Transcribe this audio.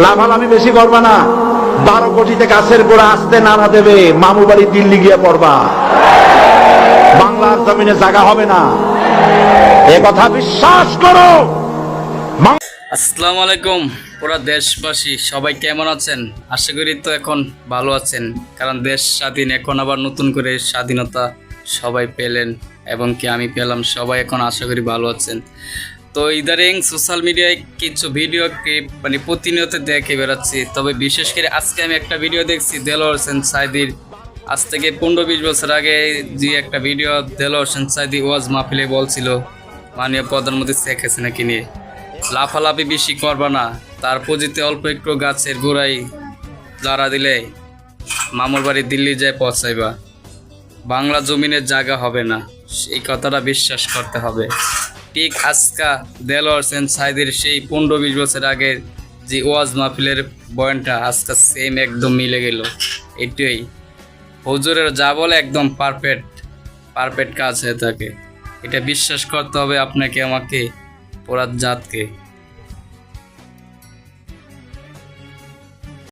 লাফালাফি বেশি করবা না। 12 কোটিতে গাছের গোড়া আসতে নানা দেবে, মামু বাড়ি দিল্লি গিয়ে পড়বা, বাংলার জমিনে জায়গা হবে না, এ কথা বিশ্বাস করো। আসসালামু আলাইকুম পুরা দেশবাসী, সবাই কেমন আছেন? আশা করি তো এখন ভালো আছেন, কারণ দেশ স্বাধীন, এখন আবার নতুন করে স্বাধীনতা সবাই পেলেন এবং কি আমি পেলাম। সবাই এখন আশা করি ভালো আছেন। তো ইদারিং সোশ্যাল মিডিয়ায় কিছু ভিডিও ক্লিপ প্রতিনিয়ত দেখে বেড়াচ্ছি, তবে বিশেষ করে আজকে আমি একটা ভিডিও দেখছি দেলোয়ার হোসেন সাঈদীর। আজ থেকে 15-20 বছর আগে যে একটা ভিডিও দেলোয়ার হোসেন সাঈদী ওয়াজ মাহফিলে বলছিল মাননীয় প্রধানমন্ত্রী শেখ হাসিনাকে নিয়ে, লাফালাফি বেশি করবা না, তার পুঁজিতে অল্প একটু গাছের গোড়ায় লড়া দিলে মামুর বাড়ি দিল্লি যায় পৌঁছাইবা, বাংলা জমিনের জায়গা হবে না। এই কথাটা বিশ্বাস করতে হবে। ঠিক আজকা দেলোয়ার হোসেন সাঈদীর সেই 15-20 বছর আগের যে ওয়াজ মাহফিলের বয়ানটা আজকে সেম একদম মিলে গেল। এটাই হুজুরের যা বলে একদম পারফেক্ট কাজ হয়ে থাকে। এটা বিশ্বাস করতে হবে আপনাকে, আমাকে, পুরা জাতকে।